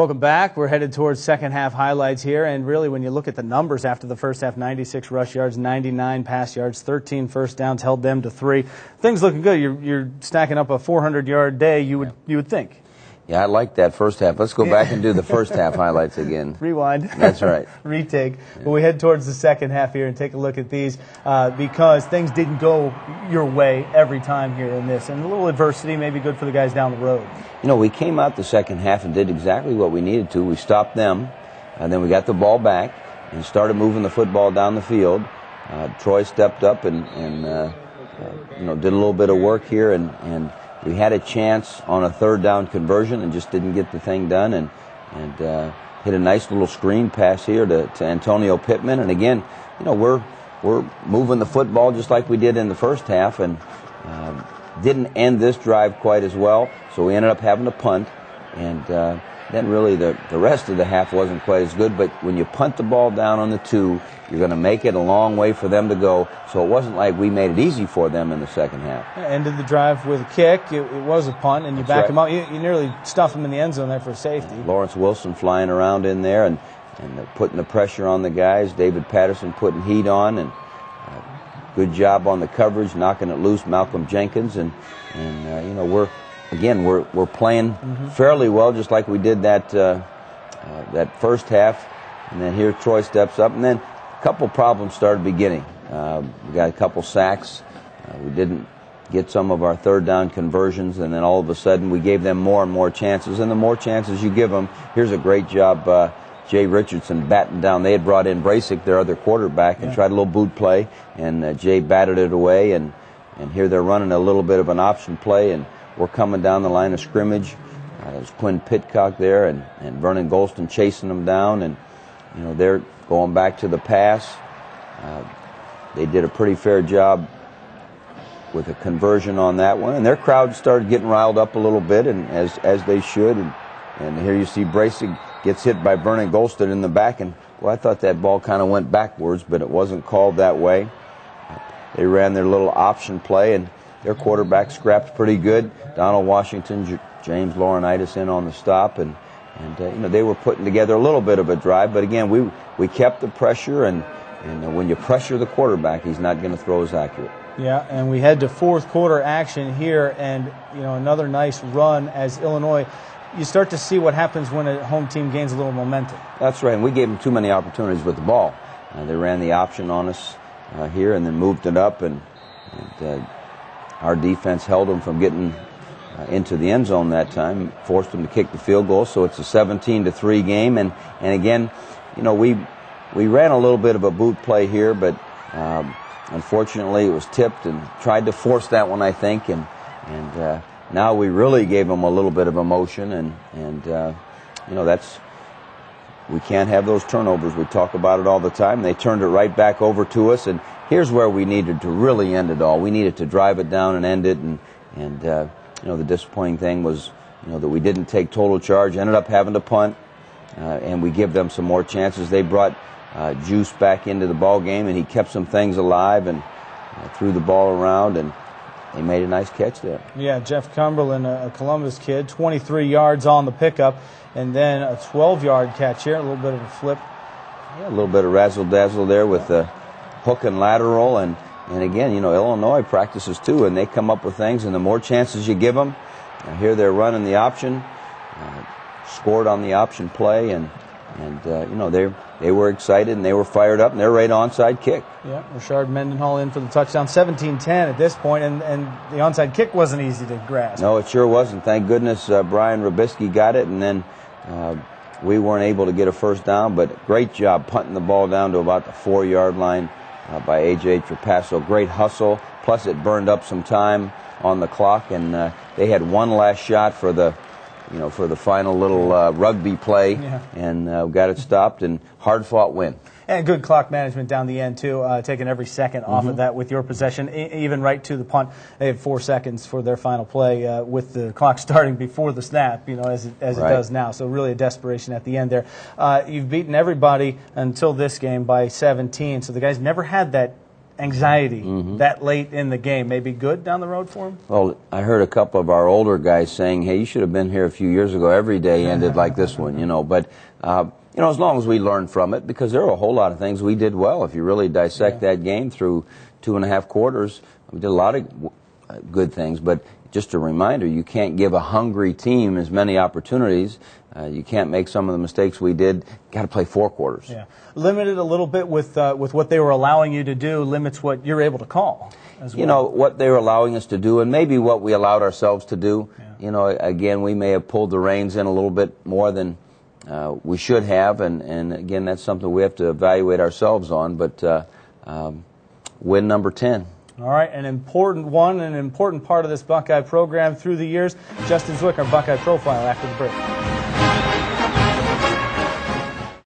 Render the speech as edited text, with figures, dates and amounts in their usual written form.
Welcome back. We're headed towards second half highlights here, and really when you look at the numbers after the first half, 96 rush yards, 99 pass yards, 13 first downs, held them to 3. Things looking good. You're stacking up a 400-yard day, you would think. Yeah, I like that first half. Let's go back and do the first half highlights again. Rewind. That's right. Retake. Yeah. But we head towards the second half here and take a look at these because things didn't go your way every time here in this. And a little adversity may be good for the guys down the road. You know, we came out the second half and did exactly what we needed to. We stopped them, and then we got the ball back and started moving the football down the field. Troy stepped up and you know, did a little bit of work here, and we had a chance on a third down conversion and just didn't get the thing done, and hit a nice little screen pass here to Antonio Pittman. And again, you know, we're moving the football just like we did in the first half, and didn't end this drive quite as well, so we ended up having to punt, and then really the rest of the half wasn't quite as good. But when you punt the ball down on the 2, you're going to make it a long way for them to go, so it wasn't like we made it easy for them in the second half. Ended the drive with a kick. It was a punt, and you back them out. You nearly stuff them in the end zone there for safety. Lawrence Wilson flying around in there and putting the pressure on the guys. David Patterson putting heat on, and good job on the coverage, knocking it loose. Malcolm Jenkins, and you know, we're playing fairly well, just like we did that first half. And then here Troy steps up, and then a couple problems started beginning. We got a couple sacks. We didn't get some of our third down conversions, and then all of a sudden we gave them more and more chances. And the more chances you give them, here's a great job. Jay Richardson batting down. They had brought in Brasic, their other quarterback, and tried a little boot play, and Jay batted it away. And here they're running a little bit of an option play, and we're coming down the line of scrimmage. There's Quinn Pitcock there, and Vernon Golston chasing them down, and you know, they're going back to the pass. They did a pretty fair job with a conversion on that one, and their crowd started getting riled up a little bit, and as they should. And here you see Brasic gets hit by Vernon Golston in the back, and well, I thought that ball kind of went backwards, but it wasn't called that way. They ran their little option play, and their quarterback scrapped pretty good. Donald Washington, James Laurinaitis in on the stop, and you know, they were putting together a little bit of a drive, but again, we kept the pressure, and when you pressure the quarterback, he's not going to throw as accurate. Yeah, and we head to fourth quarter action here, and you know, another nice run as Illinois. You start to see what happens when a home team gains a little momentum. That's right, and we gave them too many opportunities with the ball. They ran the option on us here and then moved it up, and our defense held them from getting into the end zone that time, forced them to kick the field goal, so it's a 17-3 game. And again, you know, we ran a little bit of a boot play here, but unfortunately it was tipped, and tried to force that one, I think, and now we really gave them a little bit of emotion, and you know, we can't have those turnovers. We talk about it all the time. They turned it right back over to us, and here's where we needed to really end it all. We needed to drive it down and end it, and you know, the disappointing thing was, you know, that we didn't take total charge, ended up having to punt, and we give them some more chances. They brought Juice back into the ball game, and he kept some things alive and threw the ball around, and they made a nice catch there. Yeah, Jeff Cumberland, a Columbus kid, 23 yards on the pickup, and then a 12-yard catch here, a little bit of a flip. Yeah, a little bit of razzle-dazzle there with the hook and lateral, and again, you know, Illinois practices too, and they come up with things, and the more chances you give them, here they're running the option, scored on the option play, and you know, they were excited, and they were fired up, and they're right onside kick. Yeah, Rashard Mendenhall in for the touchdown, 17-10 at this point, and the onside kick wasn't easy to grasp. No, it sure wasn't. Thank goodness Brian Robisky got it, and then we weren't able to get a first down, but great job punting the ball down to about the 4-yard line by A.J. Trapasso. Great hustle, plus it burned up some time on the clock, and they had one last shot for the final little rugby play, and got it stopped, and hard-fought win. And good clock management down the end, too, taking every second off of that with your possession, even right to the punt. They had 4 seconds for their final play with the clock starting before the snap, you know, as it does now. So really a desperation at the end there. You've beaten everybody until this game by 17, so the guys never had that anxiety that late in the game may be good down the road for him? Well, I heard a couple of our older guys saying, hey, you should have been here a few years ago. Every day ended like this one, you know. But, you know, as long as we learn from it, because there were a whole lot of things we did well. If you really dissect that game through 2.5 quarters, we did a lot of good things. But just a reminder, you can't give a hungry team as many opportunities. You can't make some of the mistakes we did. Got to play 4 quarters. Yeah, limited a little bit with what they were allowing you to do. Limits what you're able to call as well. You know what they were allowing us to do, and maybe what we allowed ourselves to do. Yeah. You know, again, we may have pulled the reins in a little bit more than we should have, and again, that's something we have to evaluate ourselves on. But win number 10. All right, an important one, an important part of this Buckeye program through the years. Justin Zwick, our Buckeye Profile after the break.